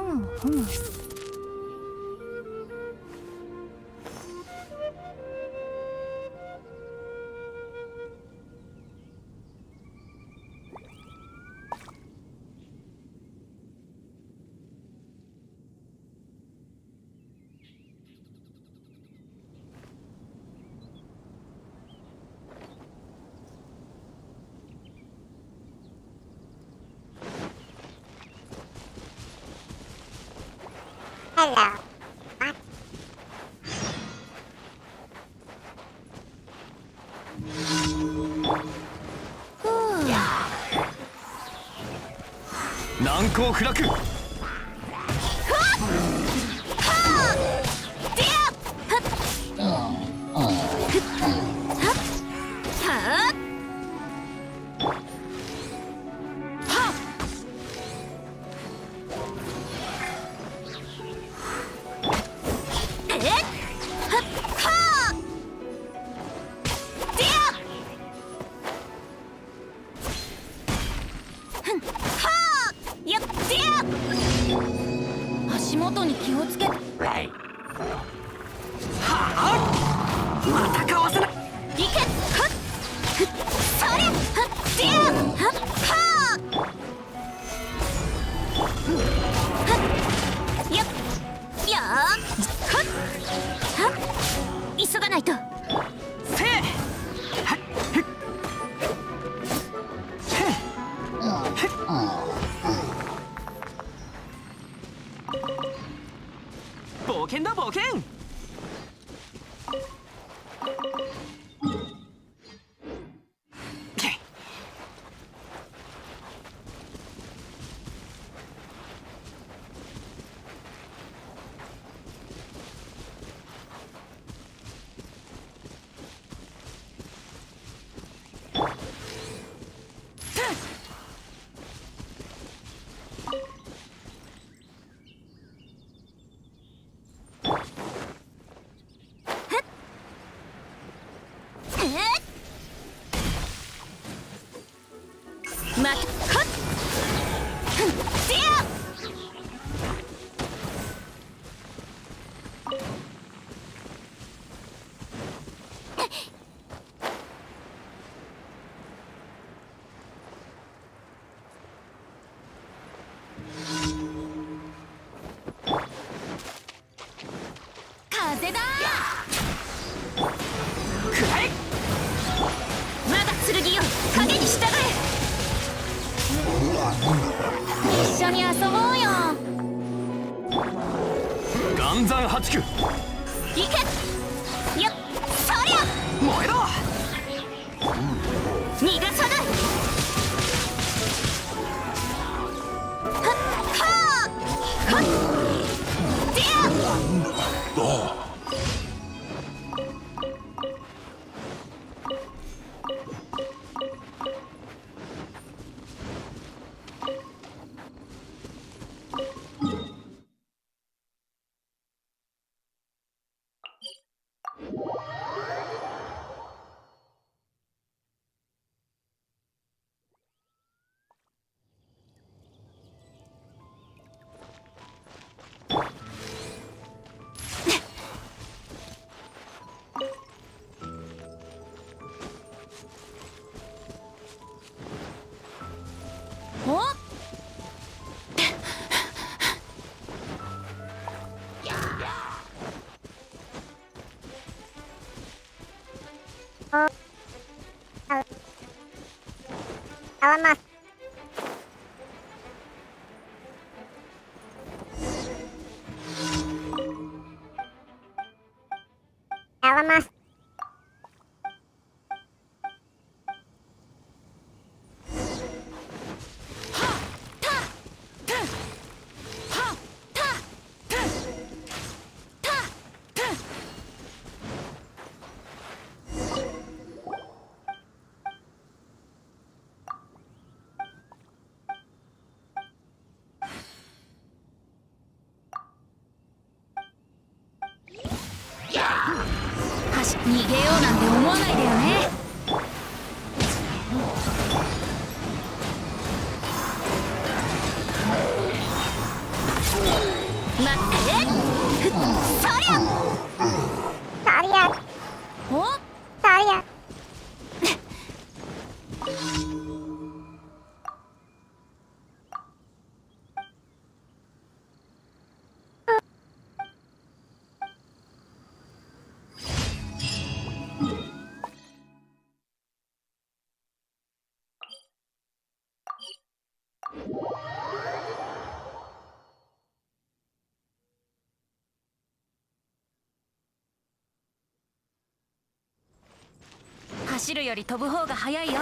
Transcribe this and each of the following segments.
Hello.難攻不落。足元に気をつけて。またかわせない。いけ。それ。ディア。よっ。よー。急がないと。せい。冒険だ冒険。風だ。くらえ。まだ剣よ、影に従え。一緒に遊ぼうよ。岩山八九。いけ。よっ。そりゃ。燃えろ。逃がさない。お。Alamak. Alamak.逃げようなんて思わないでよね。サリアおサリア走るより飛ぶ方が早いよ。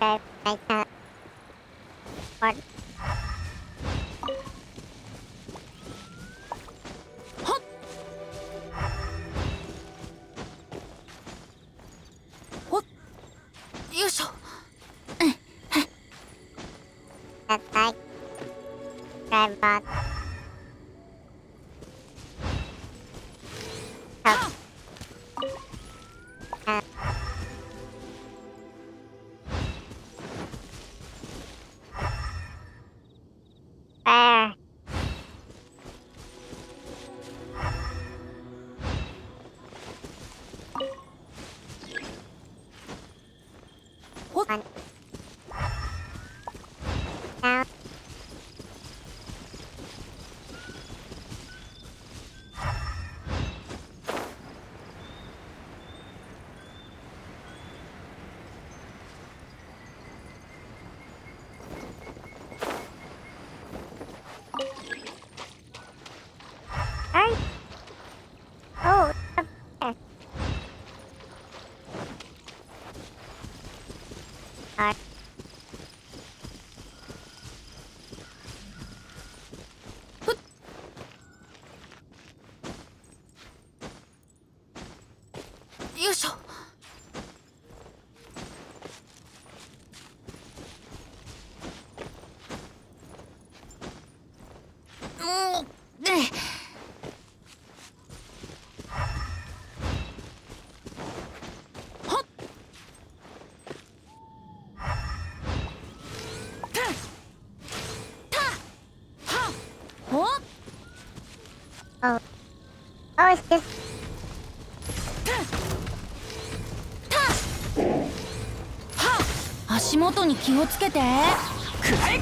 like like that. What? はっほっよいしょ。That's like drive bot. Fair. What? One. Down. Alright. Oh, up there. Alright.よいしょ。はっ。おOh. Oh, it's just. 足元に気をつけて。くらえ。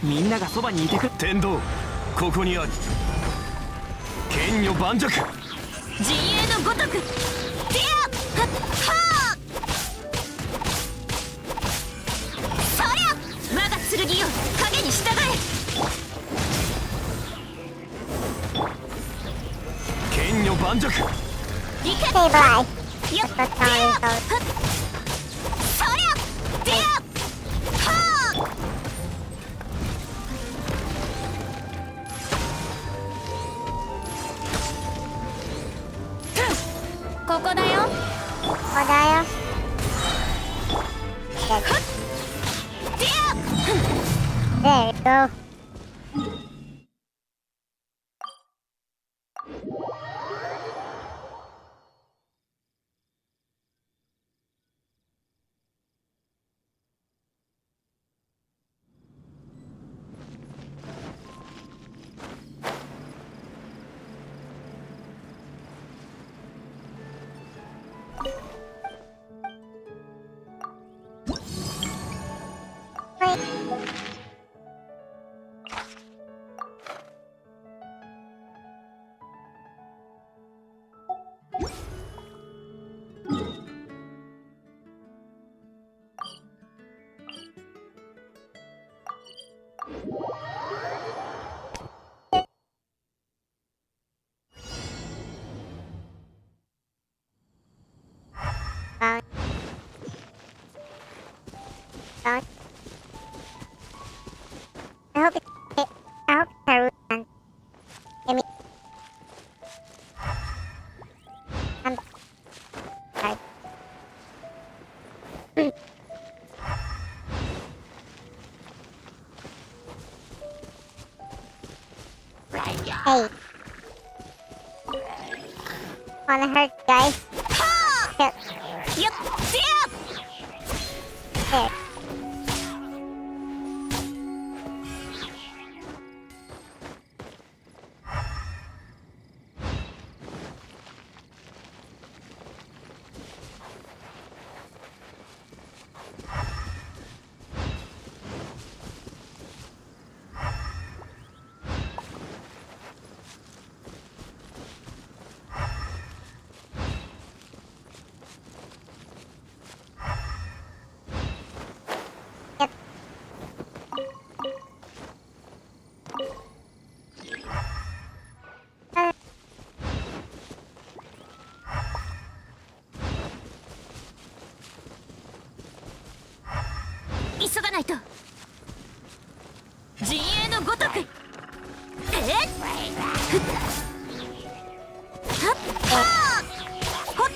みんながそばにいてくれ。天道ここにあり。剣女盤石。陣営のごとく。ディアはっはそりゃ我が剣よ影に従え。剣女盤石。行け。 Stabilize. よっ That's ディ the time ア goes. そりゃディアはここだよ。 Oh, there. Good. ディア There you go. Bounce. Bounce. I hope it's Harusan. Give me. I'm sorry. Hey. Wanna hurt guys? Here. Yep. There. Yep.急がないと。陣営のごとく。はっはっほっ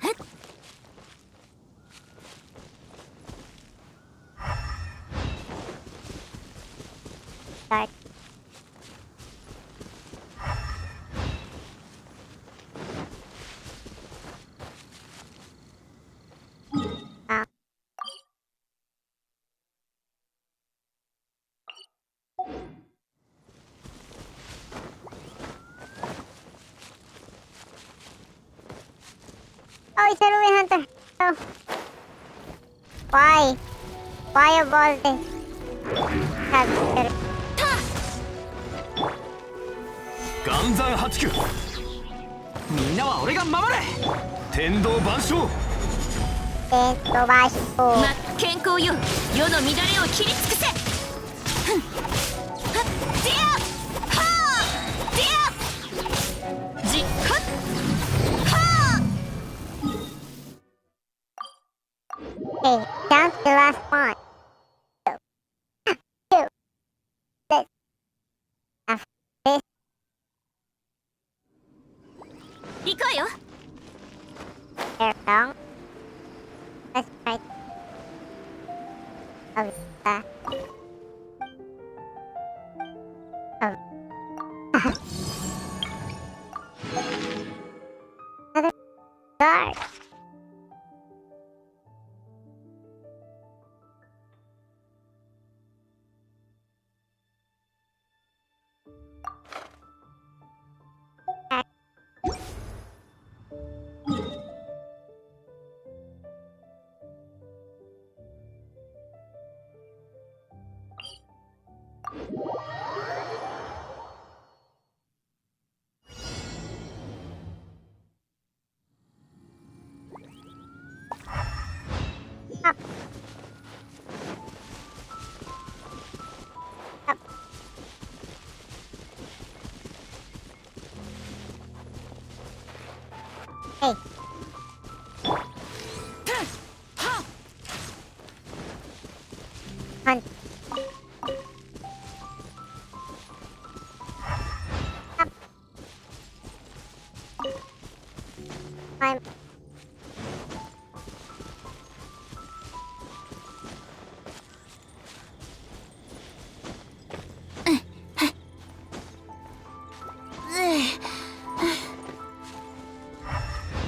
へっStart. Oh, it's a Ruby Hunter. Oh. Why? Why of all this? That's 岩山八九、みんなは俺が守れ。天道万象。飛ばしこう。ま、健康よ。世の乱れを切り尽くせ。ふんはっでやはあでやじはっはあ Okay, down to the last one. Two. This. After this. 行くわよ。 There wrong. Let's try. Oh, oh. Another guard. Up. Up. Hey. Hunt. Up. Climb.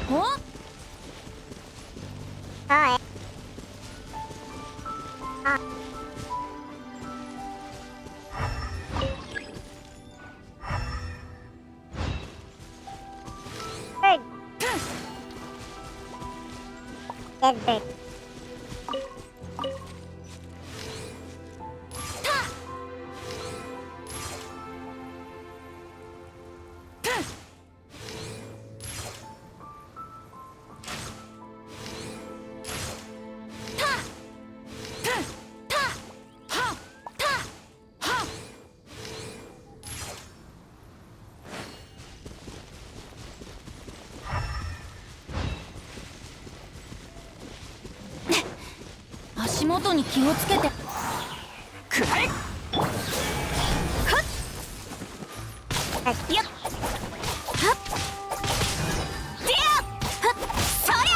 Oh? Hi. Ah. Bird. Dead bird. 足元に気をつけて。くらえ。よっはっでやはっそりゃ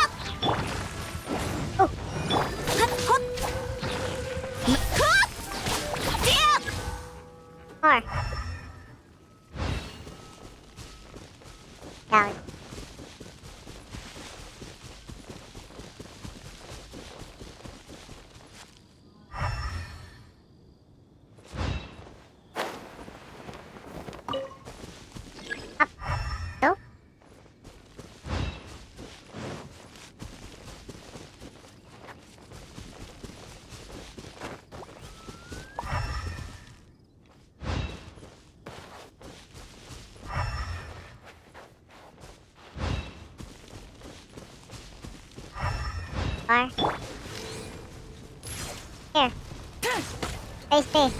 はっほっふわっでや More. Down. Up. No? More. Here. Stay, stay.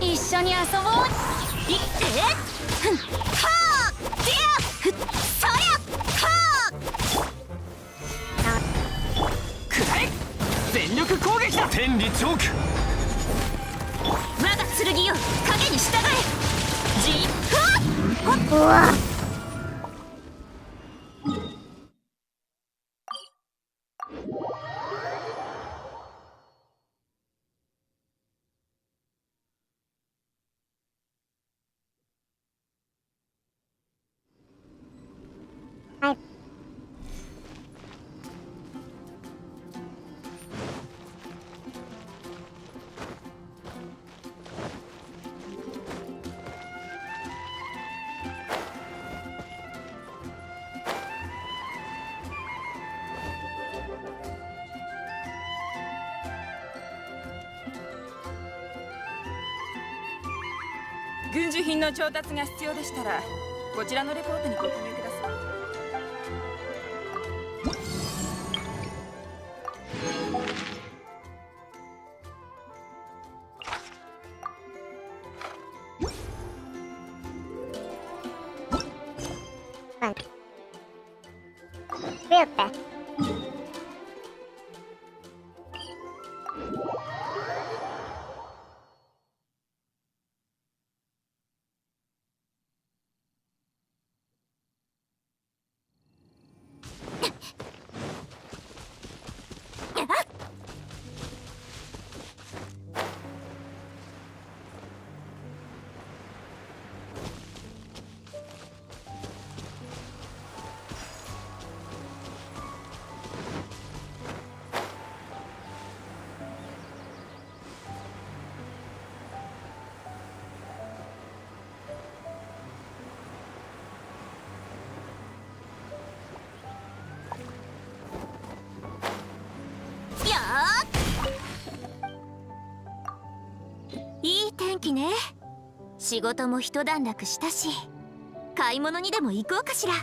一緒に遊ぼう。いってふんはあでやふっそりゃはあくらえ。全力攻撃だ。天理チョーク。我が剣よ影に従え。じふわっほっうわ。はい。軍需品の調達が必要でしたらこちらのレポートにご記入ください。Fun. Real fast.いい天気ね。仕事も一段落したし買い物にでも行こうかしら。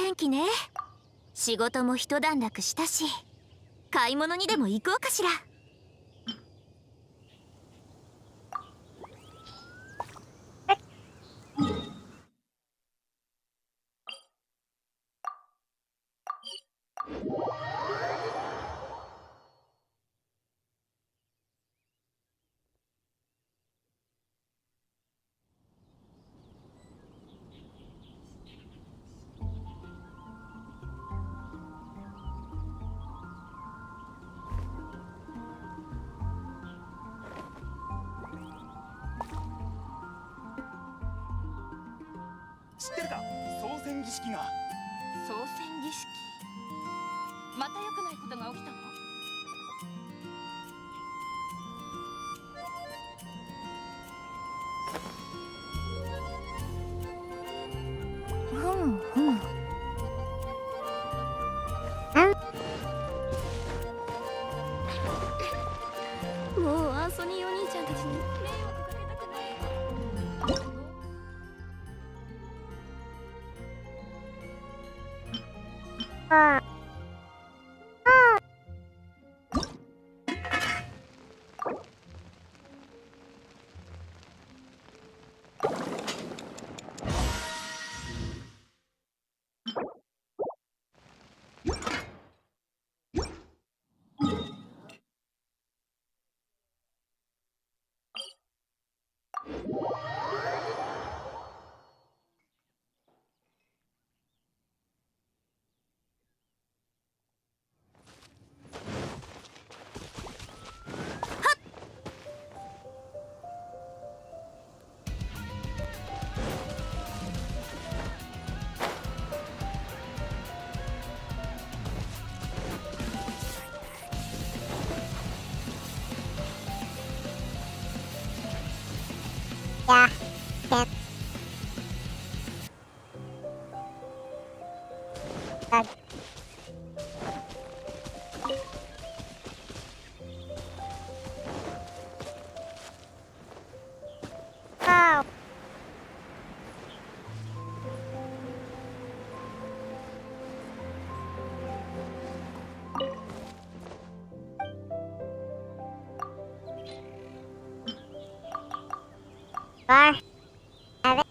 天気ね。仕事も一段落したし、買い物にでも行こうかしら。知ってるか、総選儀式が。総選儀式。また良くないことが起きたの？もうアンソニーお兄ちゃんたちに迷惑かけたくない。あやけんああわあれ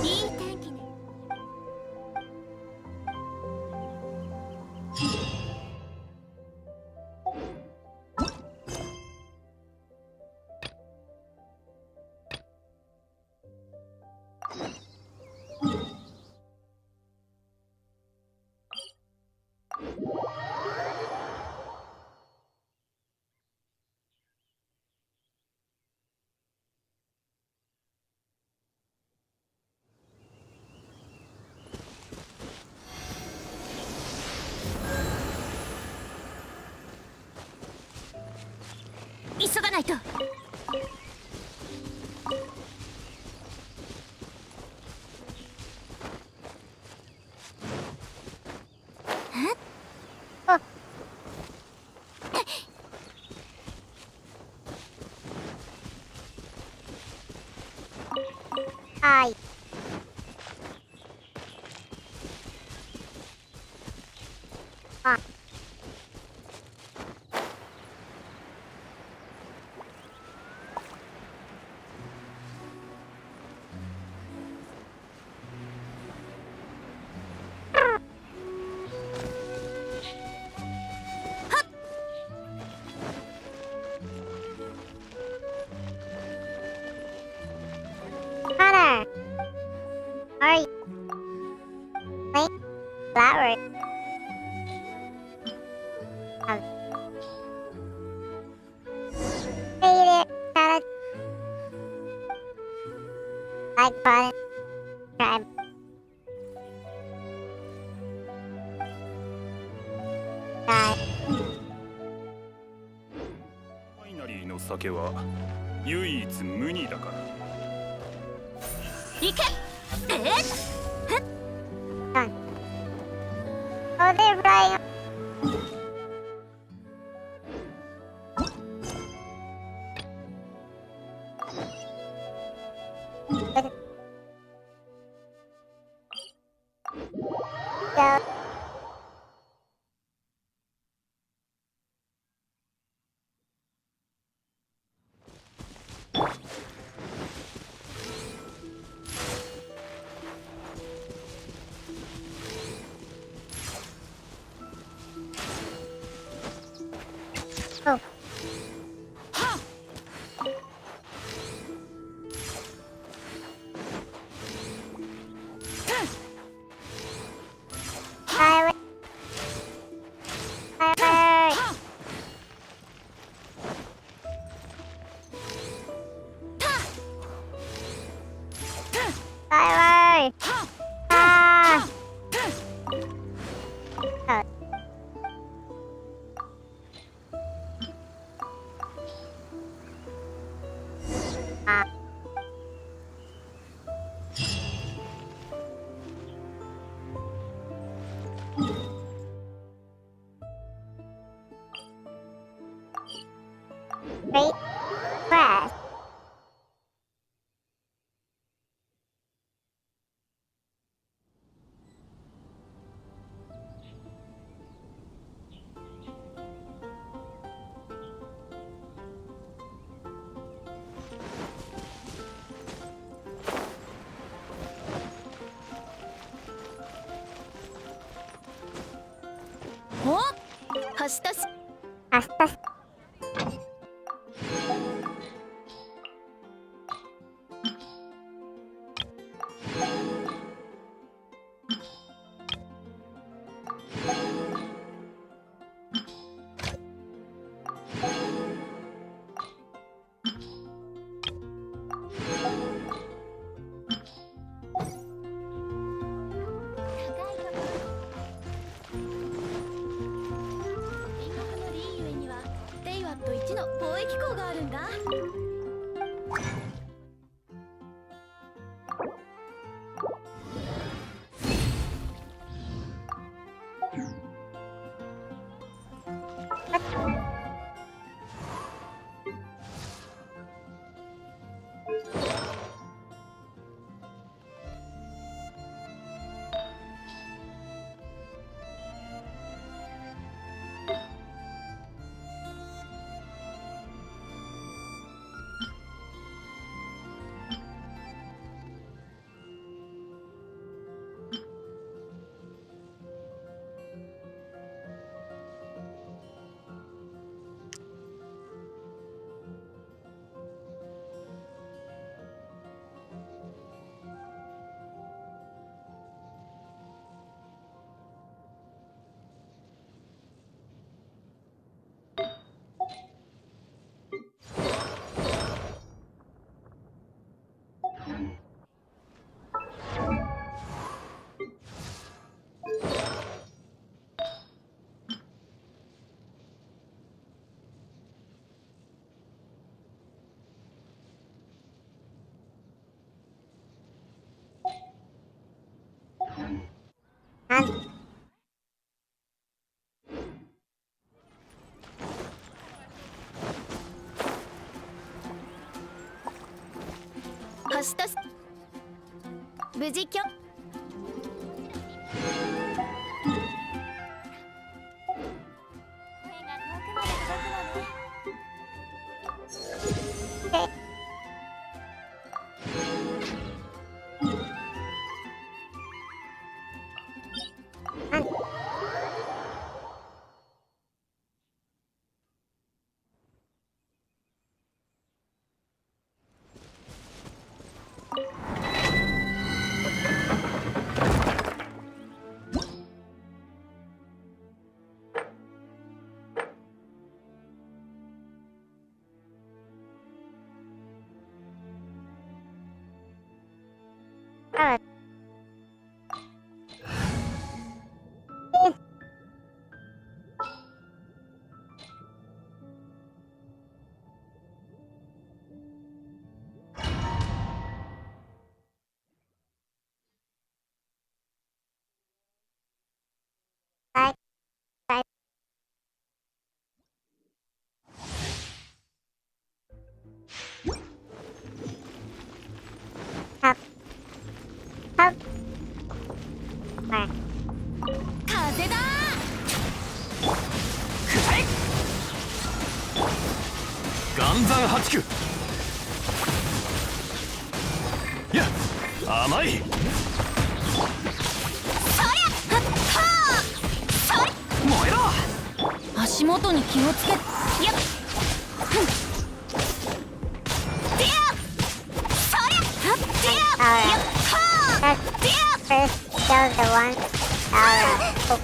いい天気ね。急がないと。はい。あ。Connor, are you playing flowers? Hey there, Connor. Like button, subscribe. Bye. ファイナリーの酒は唯一無二だから。行け。Done. Oh, they're flying. Oh. Fire. Fire. Fire. Ah. Ah. Great press.お星としHasta. And 星とし無事きょ風だ岩山八九。いや甘い。そりゃはっはあそり燃えろ。足元に気をつけよっディアそりゃディアよっはー Let's ディ first kill the one tower.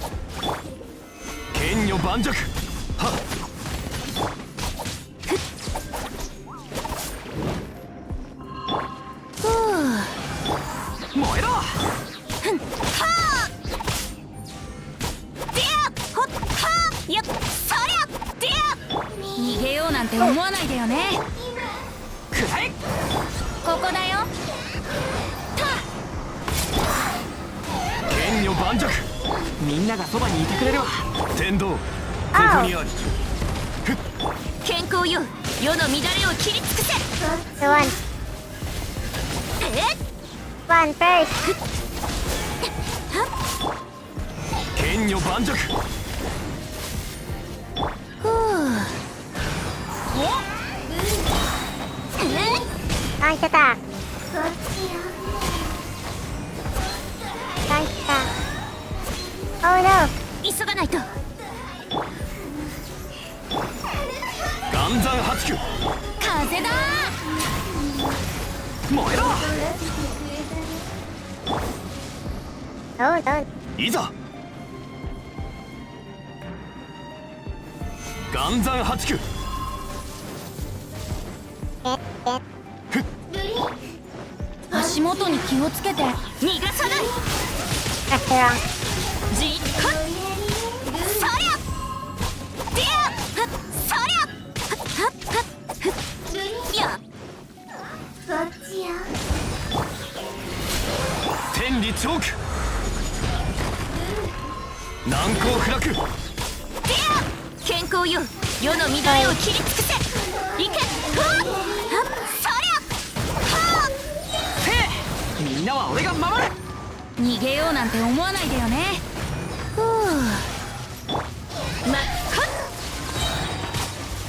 剣女盤石。はっ。燃えろ。アはーディアほっはーよっそりゃディア逃げようなんて思わないでよね。くらえ。ここだよ。剣女盤石。みんながそばにいてくれるわ。天道ここにあり。健康よ世の乱れを切り尽くせ。 The one えっ first. 剣女盤石。Launch attack. Launch attack. Oh no. 急がないと。岩山八九。風だ燃えろ。 Don't. いざ。岩山八九。 Get. 足元に気をつけて逃がさない。 That's wrong. じっはっそりゃディアはっそりゃはっはっはっや天理チョーク。難攻不落。ディア健康よ世の乱れを切り尽くせ。いけはっはっそりゃはせえ。みんなは俺が守る。っ逃げようなんて思わないでよね。ふうまっはっ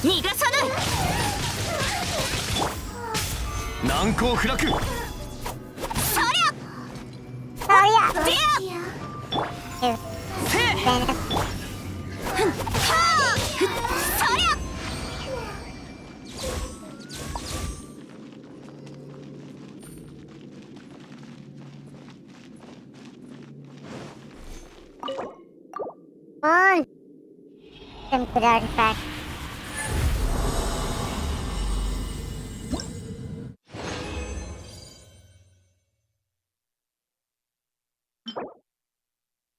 逃がさない。難攻不落。そりゃ Oh yeah. ディア Here. せえ。 Then はあそりゃ on. Some good artifact.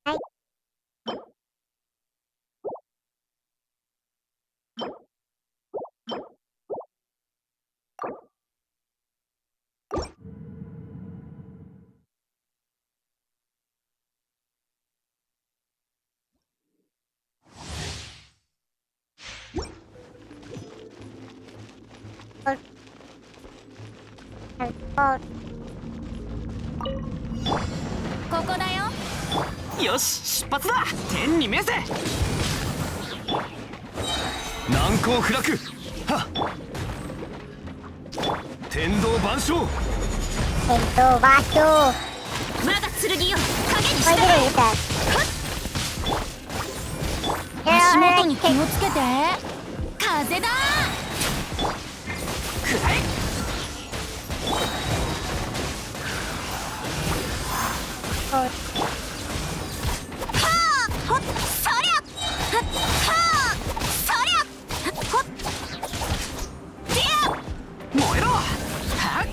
Hi. Oh, ここだよ。よし出発だ。天に召せ。難攻不落。はっ。天道万象。 into Basu. 我が剣よ影にし Why た did I use that? 足 You're 元に alright. 気をつけて。風だくらえ。Oh, はあほっそりゃはっはあそりゃはっほっディア燃えろ。はっ。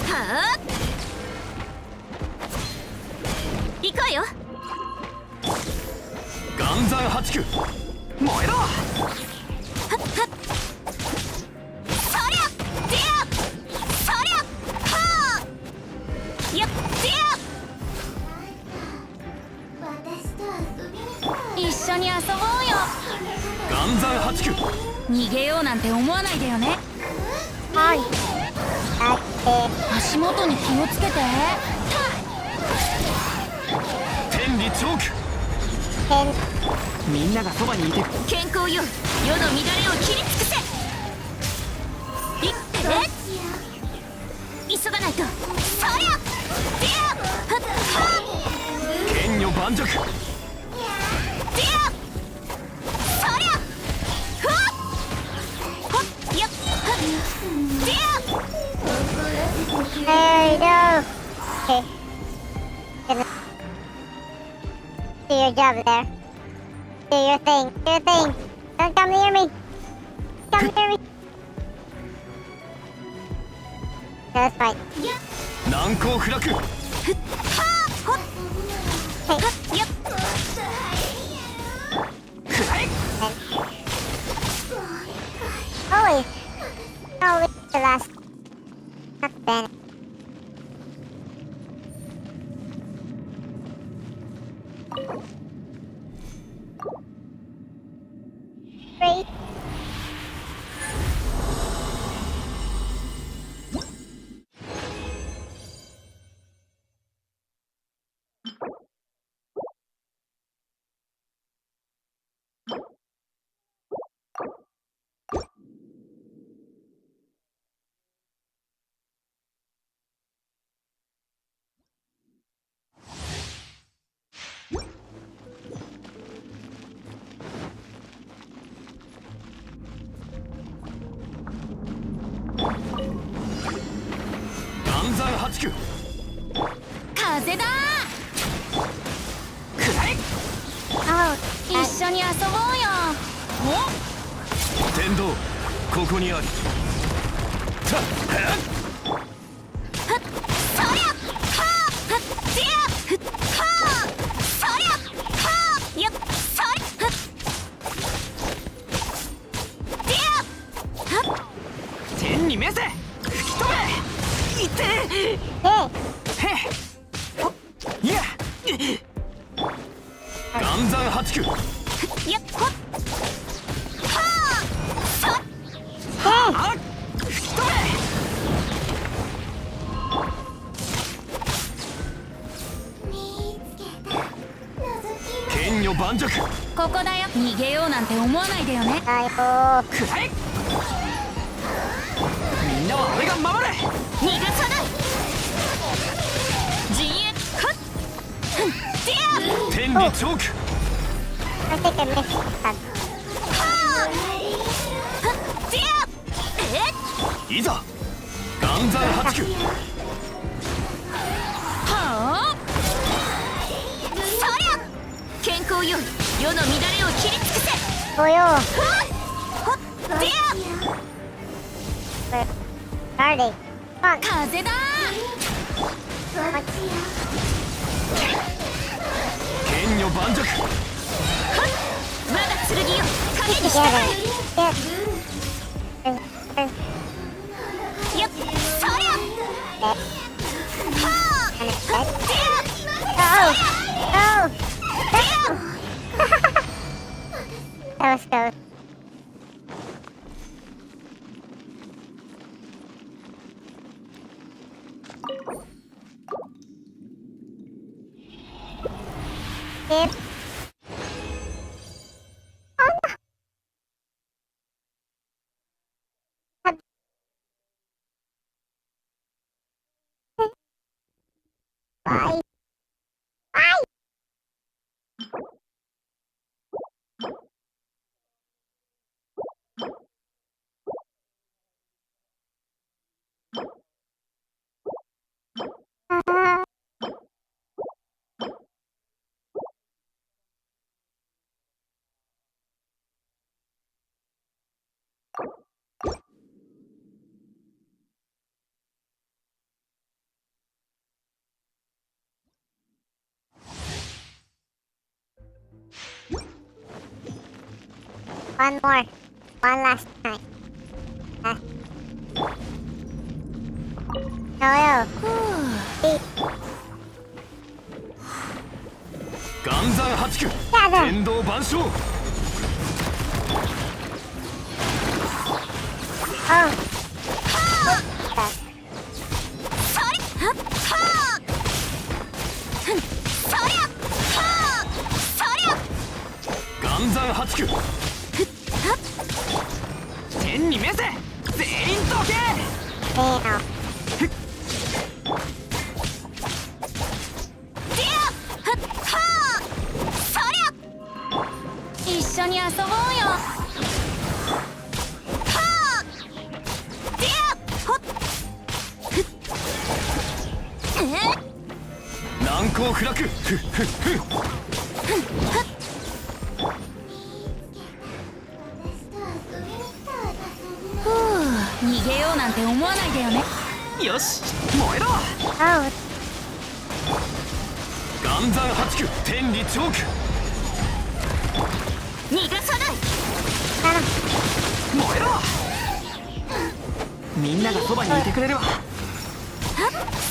はあ行くわよ。岩山八九。燃えろ。はっはっそりゃディアそりゃはあよっディア一緒に遊ぼうよ。岩山八九。逃げようなんて思わないでよね。 on. That's it. 足元に気をつけて。天理チョーク。 Ten. みんながそばにいて。健康よ世の乱れを切り尽くせ。急がないと。そりゃディアはっは剣女盤石。ディアそりゃふ Okay. Good. Do your job there. Do your thing. Do your thing. Don't come near me. Come near me. That's fine. 難攻不落。 Hey. よっくらえ。 Always. Always the last. Not bad. Great.暗算8九。風だくらえ。 Oh. 一緒に遊ぼうよ天道ここにあり。たっはっ。そりゃはあでやはあそりゃはあよっそりでやはっ天に召せ。吹き飛べ。いて。 Hey. へっ。いや。暗算8九。よっほっはあそ Hey. あっ。吹き飛べ。 剣女盤石。ここだよ逃げようなんて思わないでよね Oh. くらえ。みんなは俺が守れ。逃がさない陣営はっふんでや天にチョーク。 I think I missed that. はあはっでやいざ。暗算8九。はあそりゃ健康よ世の乱れを切り尽くせ Oh, yo. はっほっでや We're starting. Come on. 風だ剣女盤石。はっ我が剣よ影に従 Together. え Yes. There's よっそりゃ that. はあ And it's は dead. っでや Oh. Oh. That was close. Yep. Oh no. Bye. Bye. One more. One last time. Hello. 暗算8九。 Gather. 天道万象。 Oh. そりはっはあふんそりゃはあそりゃ暗算8九。天に召せ。全員どけ。 Damn. でやはっはあそりゃ一緒に遊ぼうよはあでやほっふっえ光不落ふっふっふっ。ふう、逃げようなんて思わないでよね。よし燃えろ。あ岩山八九天理チョーク。逃がさない。燃えろ。みんながそばにいてくれれば。はっ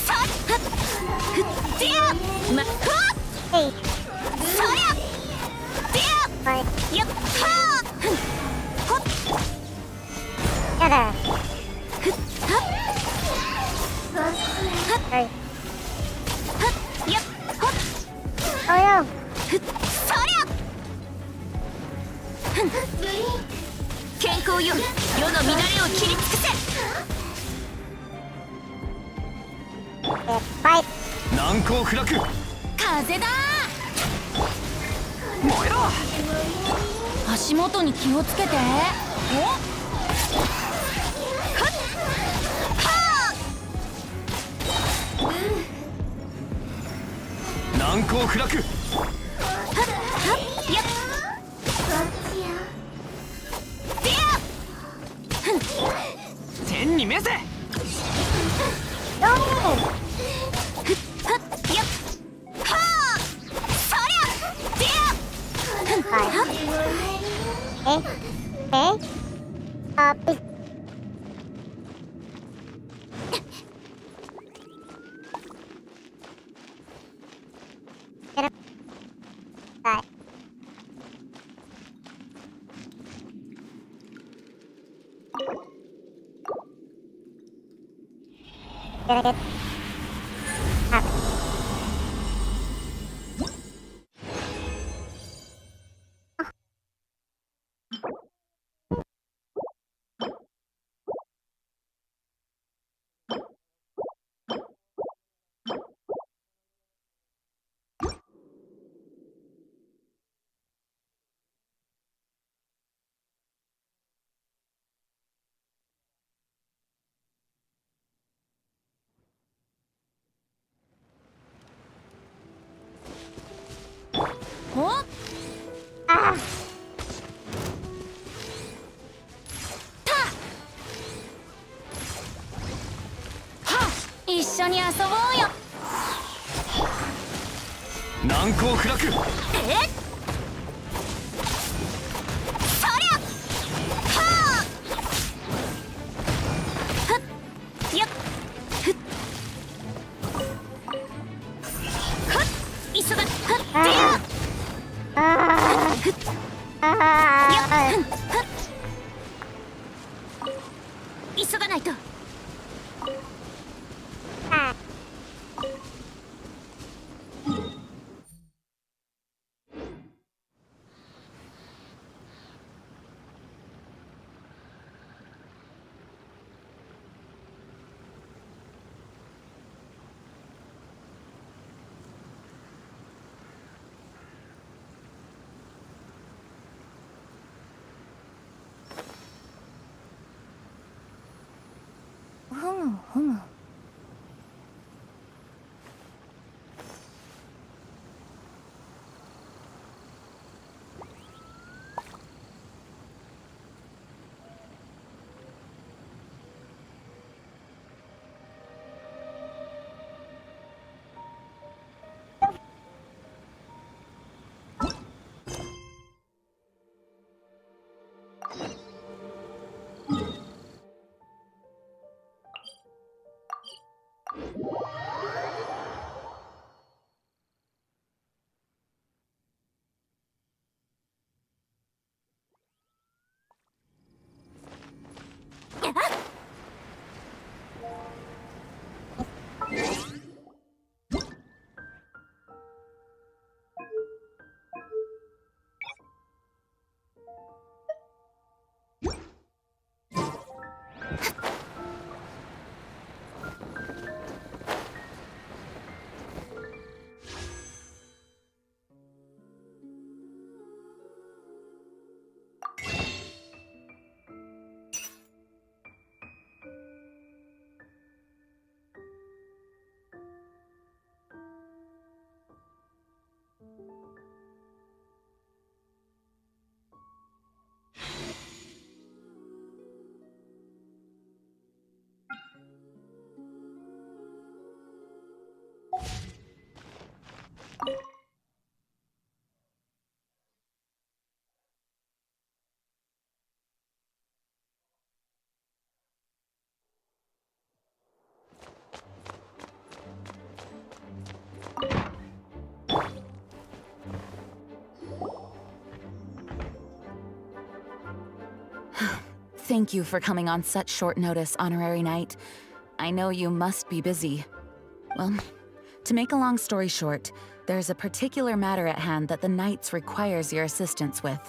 さっはっふっでやまふわっえいそりゃではいややっはーふんほっやだふっはっはいはっやっほっおよふっそりゃふん健康よ世の乱れを切り尽くせ。はい難攻不落。風だ燃えろ。ー。足元に気をつけて。おはっは難攻不落。っはっやっでや天に召せ。どうふっはっやっはーそりゃでやふんはいはっあピッはいいただけあおあたはっ一緒に遊ぼうよ。難攻不落。えっそりゃはあはっやっふっはっ急がはっでやあふっあやっあふんはっ急がないと。あふむふむ。Thank you for coming on such short notice, Honorary Knight. I know you must be busy. Well, to make a long story short, there's a particular matter at hand that the Knights requires your assistance with.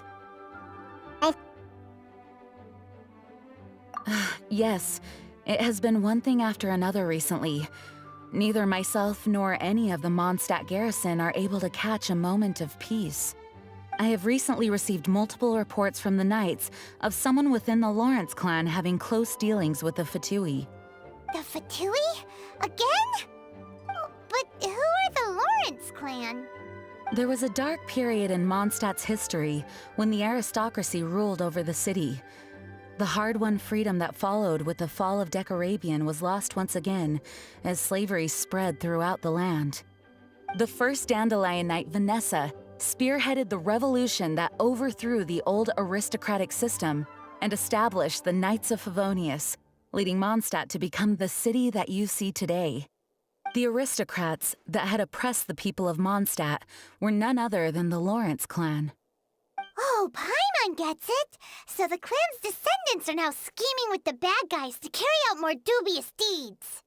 Yes, it has been one thing after another recently. Neither myself nor any of the Mondstadt garrison are able to catch a moment of peace. I have recently received multiple reports from the Knights of someone within the Lawrence clan having close dealings with the Fatui. The Fatui? Again? But who are the Lawrence clan? There was a dark period in Mondstadt's history when the aristocracy ruled over the city. The hard-won freedom that followed with the fall of Decarabian was lost once again as slavery spread throughout the land. The first Dandelion Knight, Vanessa, spearheaded the revolution that overthrew the old aristocratic system and established the Knights of Favonius, leading Mondstadt to become the city that you see today. The aristocrats that had oppressed the people of Mondstadt were none other than the Lawrence clan. Oh, Paimon gets it! So the clan's descendants are now scheming with the bad guys to carry out more dubious deeds!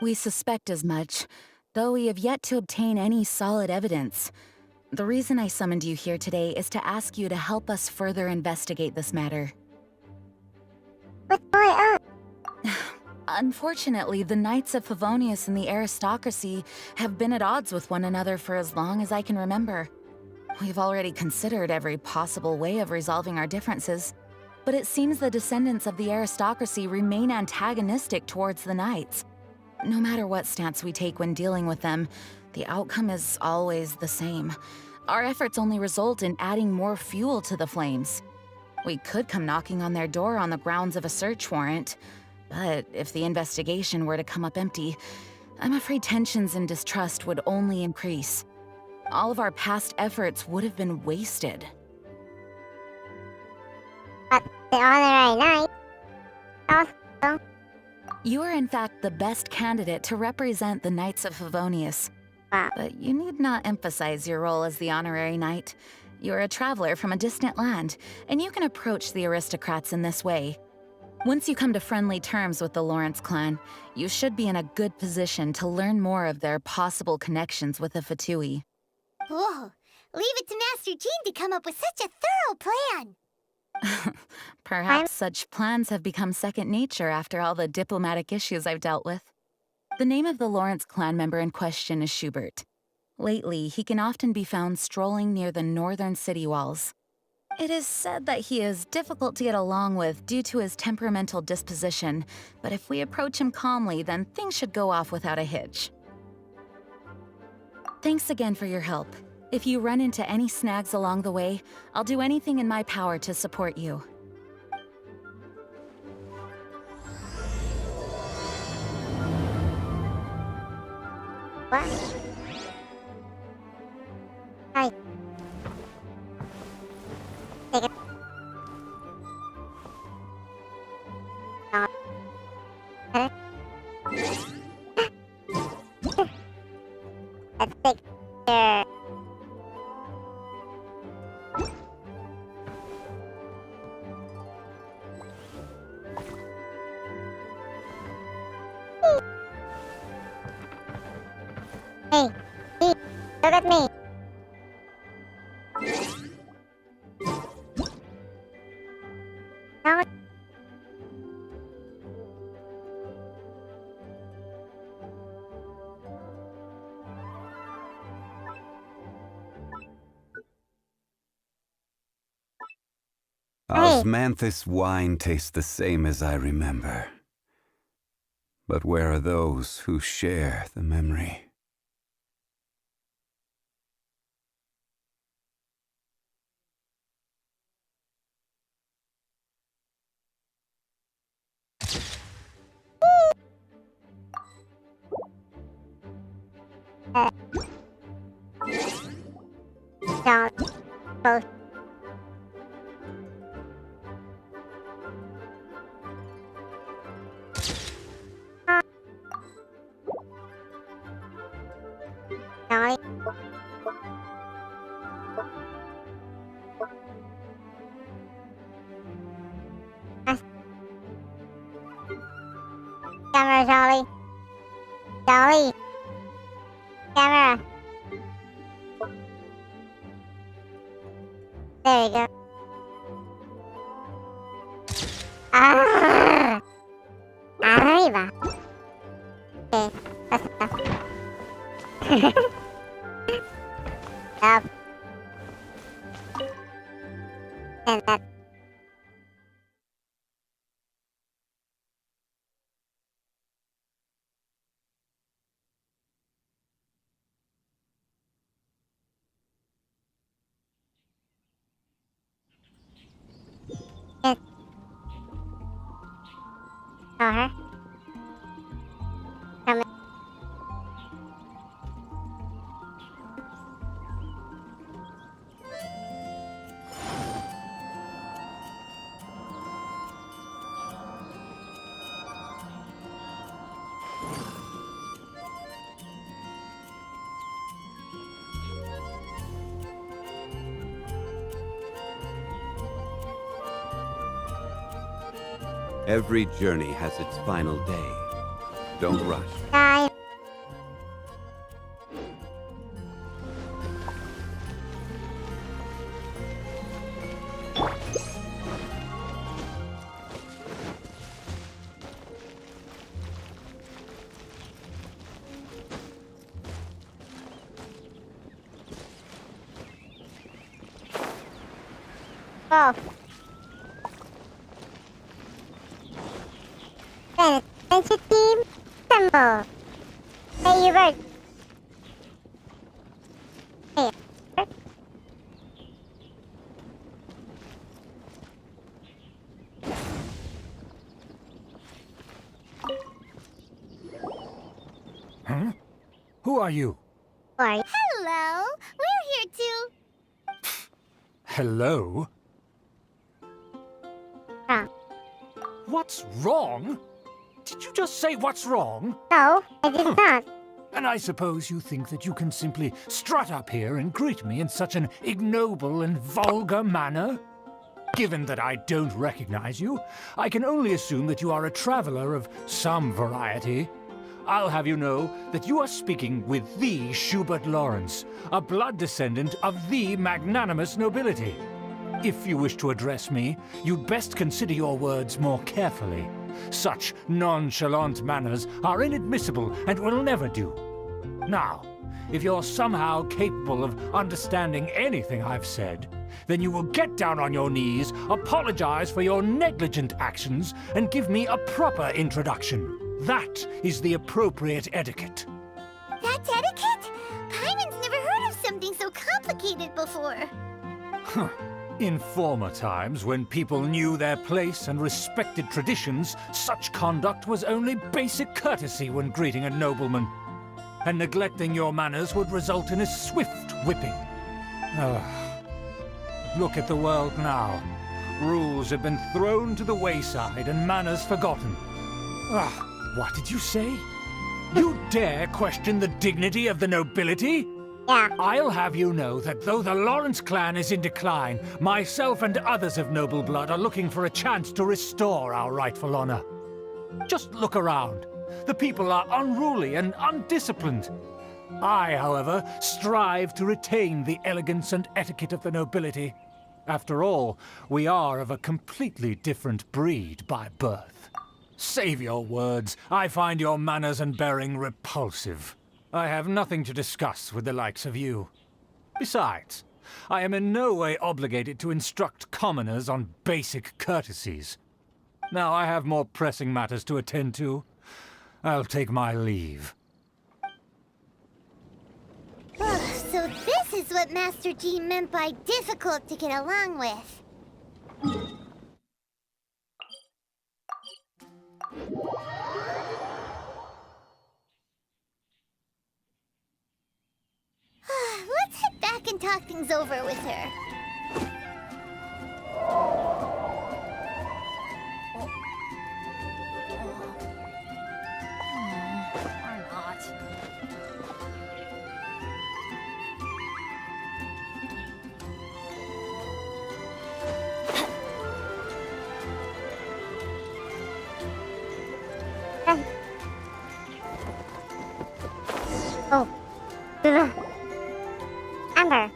We suspect as much, though we have yet to obtain any solid evidence. The reason I summoned you here today is to ask you to help us further investigate this matter. What's going on? Unfortunately, the Knights of Favonius and the aristocracy have been at odds with one another for as long as I can remember. We've already considered every possible way of resolving our differences, but it seems the descendants of the aristocracy remain antagonistic towards the Knights. No matter what stance we take when dealing with them, the outcome is always the same. Our efforts only result in adding more fuel to the flames. We could come knocking on their door on the grounds of a search warrant, but if the investigation were to come up empty, I'm afraid tensions and distrust would only increase. All of our past efforts would have been wasted. But the Honorary Knight also... You are in fact the best candidate to represent the Knights of Favonius. Wow. But you need not emphasize your role as the Honorary Knight. You're a traveler from a distant land, and you can approach the aristocrats in this way. Once you come to friendly terms with the Lawrence clan, you should be in a good position to learn more of their possible connections with the Fatui. Whoa, leave it to Master Jean to come up with such a thorough plan! Perhaps such plans have become second nature after all the diplomatic issues I've dealt with. The name of the Lawrence clan member in question is Schubert. Lately, he can often be found strolling near the northern city walls. It is said that he is difficult to get along with due to his temperamental disposition, but if we approach him calmly, then things should go off without a hitch. Thanks again for your help. If you run into any snags along the way, I'll do anything in my power to support you. What? Hi. Take it. Let's take care. Hey, look at me. Now, Osmanthus wine tastes the same as I remember. But where are those who share the memory? don't both. Now, Camera, Jolly. Jolly. Camera. There you go. Ah! Arriba. Okay, that's enough. Up. And that. Yes. Oh, her. Come in. Every journey has its final day. Don't rush. Bye. Oh. Adventure team, assemble. Hey, you bird. Hey, bird. Huh? Who are you? Who are you? Hello. We're here too. Hello? Wrong. What's wrong? Did you just say what's wrong? No, I did not. And I suppose you think that you can simply strut up here and greet me in such an ignoble and vulgar manner? Given that I don't recognize you, I can only assume that you are a traveler of some variety. I'll have you know that you are speaking with the Schubert Lawrence, a blood descendant of the magnanimous nobility. If you wish to address me, you'd best consider your words more carefully. Such nonchalant manners are inadmissible and will never do. Now, if you're somehow capable of understanding anything I've said, then you will get down on your knees, apologize for your negligent actions, and give me a proper introduction. That is the appropriate etiquette. That's etiquette? Paimon's never heard of something so complicated before. In former times, when people knew their place and respected traditions, such conduct was only basic courtesy when greeting a nobleman. And neglecting your manners would result in a swift whipping. Look at the world now. Rules have been thrown to the wayside and manners forgotten. What did you say? You dare question the dignity of the nobility? Yeah. I'll have you know that though the Lawrence clan is in decline, myself and others of noble blood are looking for a chance to restore our rightful honor. Just look around. The people are unruly and undisciplined. I, however, strive to retain the elegance and etiquette of the nobility. After all, we are of a completely different breed by birth. Save your words. I find your manners and bearing repulsive. I have nothing to discuss with the likes of you. Besides, I am in no way obligated to instruct commoners on basic courtesies. Now I have more pressing matters to attend to. I'll take my leave. So this is what Master G meant by difficult to get along with. Let's head back and talk things over with her. Or not. Oh. Amber.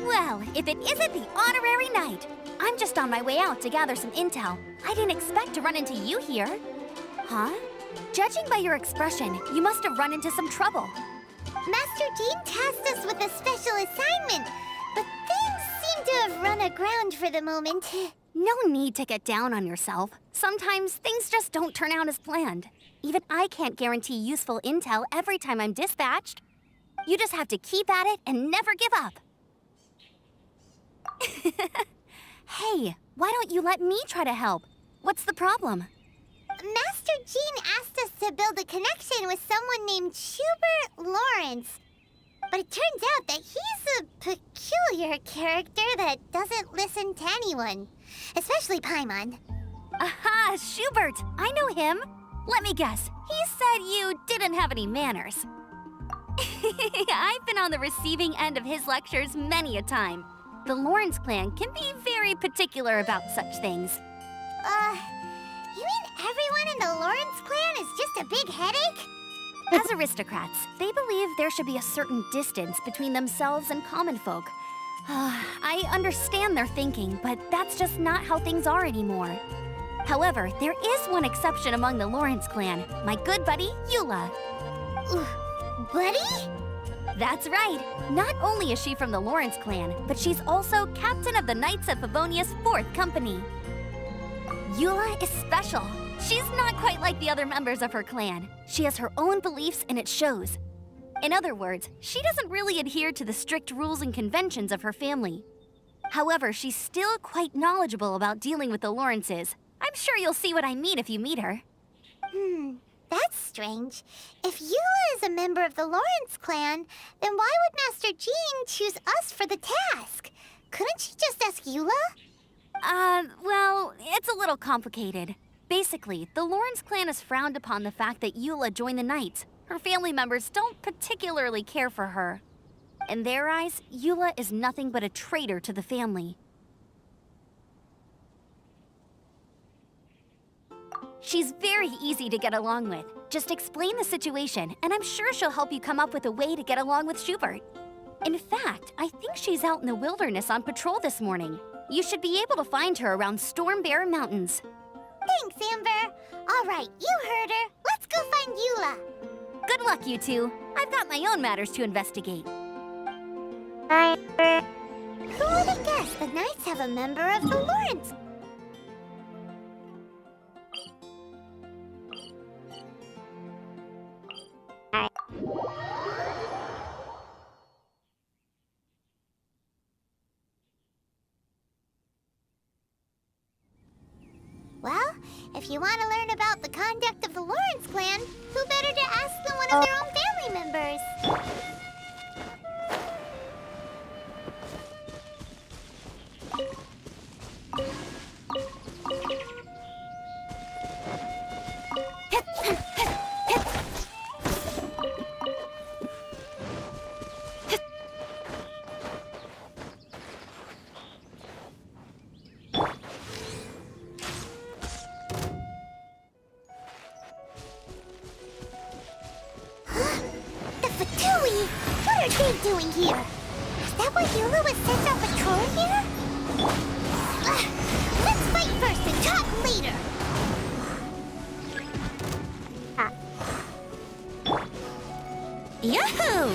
Well, if it isn't the honorary knight. I'm just on my way out to gather some intel. I didn't expect to run into you here. Huh? Judging by your expression, you must have run into some trouble. Master Jean tasked us with a special assignment, but things seem to have run aground for the moment. No need to get down on yourself. Sometimes things just don't turn out as planned. Even I can't guarantee useful intel every time I'm dispatched. You just have to keep at it and never give up. Hey, why don't you let me try to help? What's the problem? Master Jean asked us to build a connection with someone named Schubert Lawrence. But it turns out that he's a peculiar character that doesn't listen to anyone, especially Paimon. Aha, Schubert! I know him. Let me guess. He said you didn't have any manners. I've been on the receiving end of his lectures many a time. The Lawrence clan can be very particular about such things. You mean everyone in the Lawrence clan is just a big headache? As aristocrats, they believe there should be a certain distance between themselves and common folk. I understand their thinking, but that's just not how things are anymore. However, there is one exception among the Lawrence clan, my good buddy, Eula. Buddy? That's right. Not only is she from the Lawrence clan, but she's also captain of the Knights of Favonia's 4th company. Eula is special. She's not quite like the other members of her clan. She has her own beliefs and it shows. In other words, she doesn't really adhere to the strict rules and conventions of her family. However, she's still quite knowledgeable about dealing with the Lawrences. I'm sure you'll see what I mean if you meet her. That's strange. If Eula is a member of the Lawrence clan, then why would Master Jean choose us for the task? Couldn't she just ask Eula? Well, it's a little complicated. Basically, the Lawrence clan has frowned upon the fact that Eula joined the Knights. Her family members don't particularly care for her. In their eyes, Eula is nothing but a traitor to the family. She's very easy to get along with. Just explain the situation, and I'm sure she'll help you come up with a way to get along with Schubert. In fact, I think she's out in the wilderness on patrol this morning. You should be able to find her around Storm Bear Mountains. Thanks, Amber. All right, you heard her. Let's go find Eula. Good luck, you two. I've got my own matters to investigate. Who would have guessed the Knights have a member of the Lawrence? Well, if you want to learn about the conduct of the Lawrence clan, who better to ask than one of their own family members? What are they doing here? Is that why Eula was sent on patrol here? Let's fight first and talk later! Yahoo!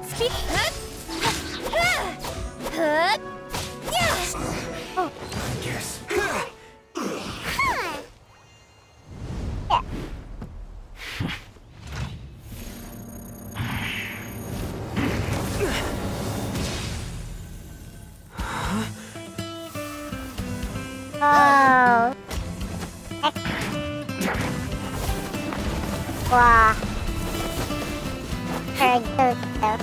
Speak. Yes. Oh. Wow. Very good stuff.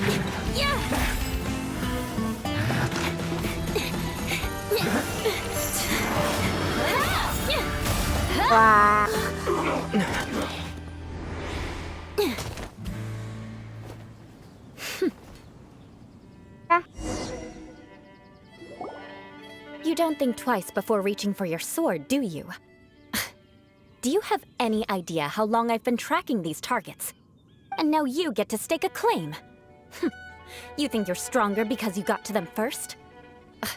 Wow. You don't think twice before reaching for your sword, do you? Do you have any idea how long I've been tracking these targets? And now you get to stake a claim. You think you're stronger because you got to them first? Ugh.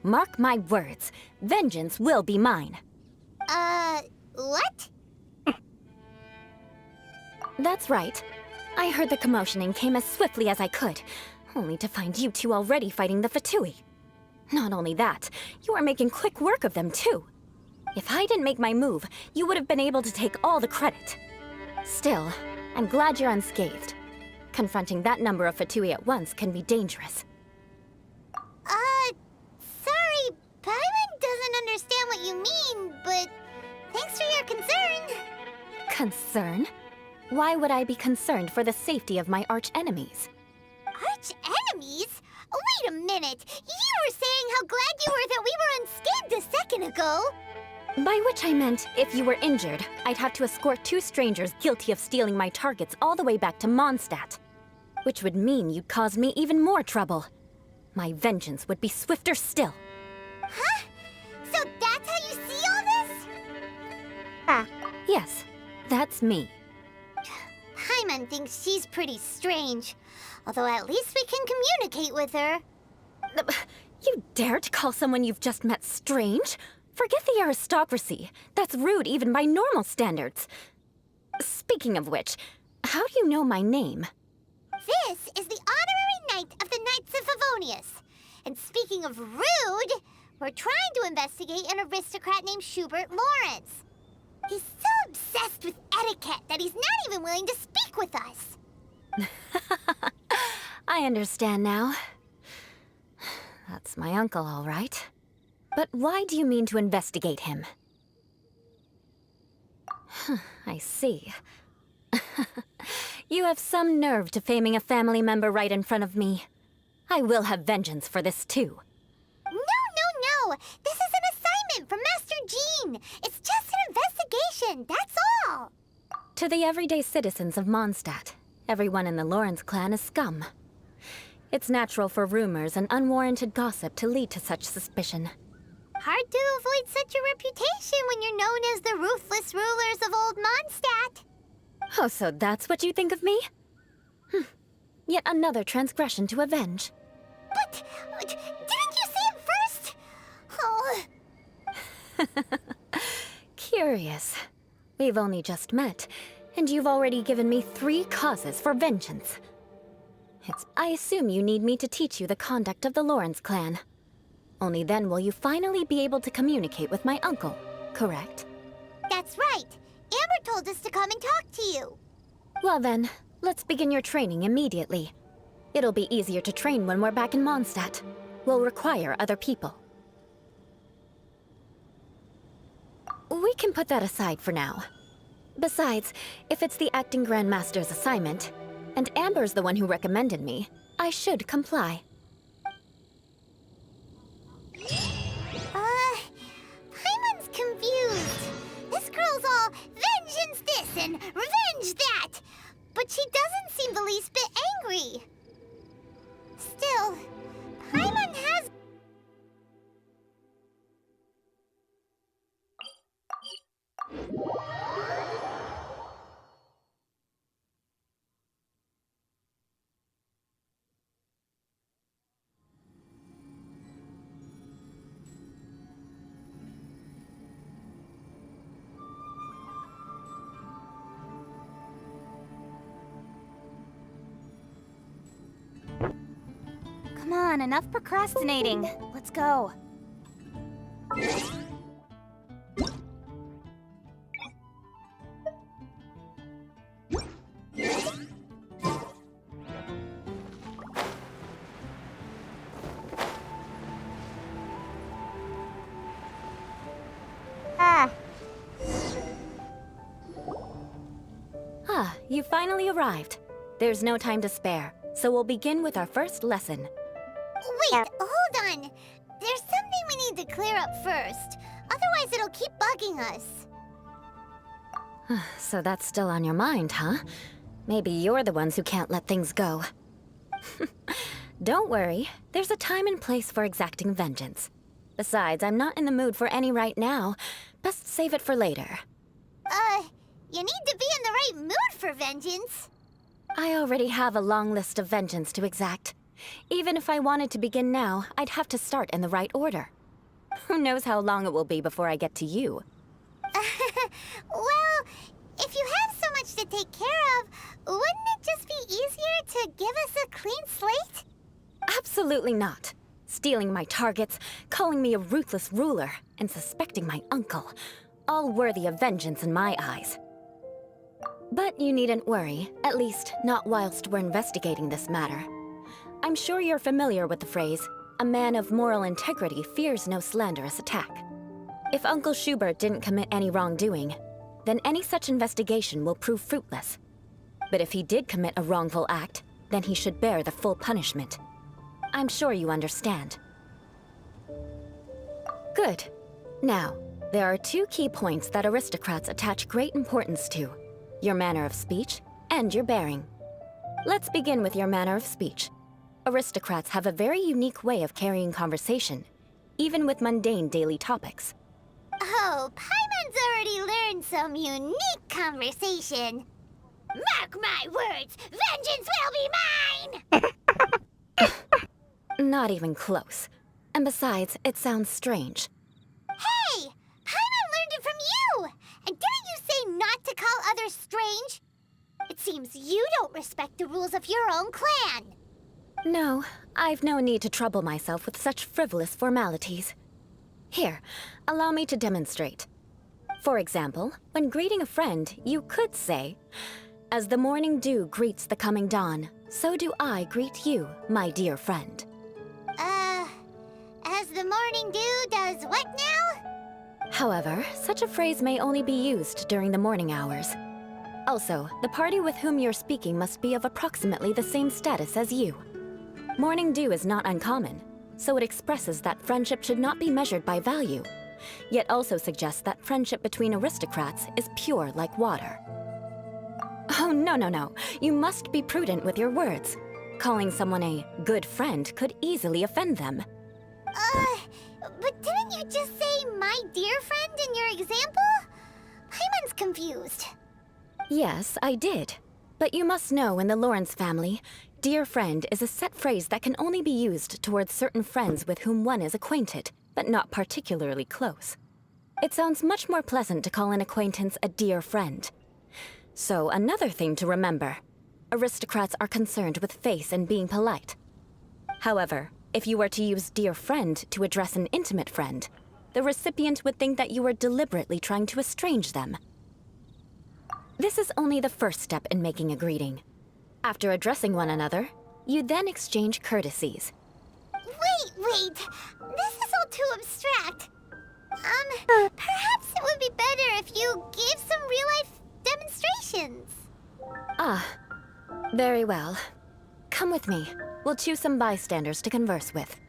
Mark my words, vengeance will be mine. What? That's right. I heard the commotion and came as swiftly as I could, only to find you two already fighting the Fatui. Not only that, you are making quick work of them too. If I didn't make my move, you would have been able to take all the credit. Still, I'm glad you're unscathed. Confronting that number of Fatui at once can be dangerous. Sorry, Paimon doesn't understand what you mean, but thanks for your concern. Concern? Why would I be concerned for the safety of my arch-enemies? Arch-enemies? Wait a minute! You were saying how glad you were that we were unscathed a second ago! By which I meant, if you were injured, I'd have to escort 2 strangers guilty of stealing my targets all the way back to Mondstadt. Which would mean you'd cause me even more trouble. My vengeance would be swifter still. Huh? So that's how you see all this? Yes, that's me. Paimon thinks she's pretty strange. Although at least we can communicate with her. You dare to call someone you've just met strange? Forget the aristocracy. That's rude even by normal standards. Speaking of which, how do you know my name? This is the honorary knight of the Knights of Favonius. And speaking of rude, we're trying to investigate an aristocrat named Schubert Lawrence. He's so obsessed with etiquette that he's not even willing to speak with us. I understand now. That's my uncle, all right. But why do you mean to investigate him? I see. You have some nerve to faming a family member right in front of me. I will have vengeance for this too. No! This is an assignment from Master Jean! It's just an investigation, that's all! To the everyday citizens of Mondstadt, everyone in the Lawrence clan is scum. It's natural for rumors and unwarranted gossip to lead to such suspicion. Hard to avoid such a reputation when you're known as the ruthless rulers of Old Mondstadt. Oh, so that's what you think of me? Yet another transgression to avenge. But didn't you say it first? Oh. Curious. We've only just met, and you've already given me 3 causes for vengeance. I assume you need me to teach you the conduct of the Lawrence clan. Only then will you finally be able to communicate with my uncle, correct? That's right. Amber told us to come and talk to you. Well then, let's begin your training immediately. It'll be easier to train when we're back in Mondstadt. We'll require other people. We can put that aside for now. Besides, if it's the acting Grandmaster's assignment, and Amber's the one who recommended me, I should comply. Paimon's confused. This girl's all vengeance this and revenge that. But she doesn't seem the least bit angry. Still, Paimon has... Come on, enough procrastinating. Let's go. You finally arrived. There's no time to spare, so we'll begin with our first lesson. Wait, hold on. There's something we need to clear up first. Otherwise it'll keep bugging us. So that's still on your mind, huh? Maybe you're the ones who can't let things go. Don't worry. There's a time and place for exacting vengeance. Besides, I'm not in the mood for any right now. Best save it for later. You need to be in the right mood for vengeance. I already have a long list of vengeance to exact. Even if I wanted to begin now, I'd have to start in the right order. Who knows how long it will be before I get to you? Well, if you have so much to take care of, wouldn't it just be easier to give us a clean slate? Absolutely not. Stealing my targets, calling me a ruthless ruler, and suspecting my uncle. All worthy of vengeance in my eyes. But you needn't worry, at least not whilst we're investigating this matter. I'm sure you're familiar with the phrase, a man of moral integrity fears no slanderous attack. If Uncle Schubert didn't commit any wrongdoing, then any such investigation will prove fruitless. But if he did commit a wrongful act, then he should bear the full punishment. I'm sure you understand. Good. Now, there are two key points that aristocrats attach great importance to: your manner of speech and your bearing. Let's begin with your manner of speech. Aristocrats have a very unique way of carrying conversation, even with mundane daily topics. Oh, Paimon's already learned some unique conversation. Mark my words, vengeance will be mine! Not even close. And besides, it sounds strange. Hey! Paimon learned it from you! And didn't you say not to call others strange? It seems you don't respect the rules of your own clan. No, I've no need to trouble myself with such frivolous formalities. Here, allow me to demonstrate. For example, when greeting a friend, you could say, "As the morning dew greets the coming dawn, so do I greet you, my dear friend." As the morning dew does what now? However, such a phrase may only be used during the morning hours. Also, the party with whom you're speaking must be of approximately the same status as you. Morning dew is not uncommon, so it expresses that friendship should not be measured by value, yet also suggests that friendship between aristocrats is pure like water. Oh, no. You must be prudent with your words. Calling someone a good friend could easily offend them. But didn't you just say my dear friend in your example? Paimon's confused. Yes, I did. But you must know in the Lawrence family, dear friend is a set phrase that can only be used towards certain friends with whom one is acquainted, but not particularly close. It sounds much more pleasant to call an acquaintance a dear friend. So another thing to remember, aristocrats are concerned with face and being polite. However, if you were to use dear friend to address an intimate friend, the recipient would think that you were deliberately trying to estrange them. This is only the first step in making a greeting. After addressing one another, you then exchange courtesies. Wait! This is all too abstract. Perhaps it would be better if you gave some real-life demonstrations. Ah, very well. Come with me. We'll choose some bystanders to converse with.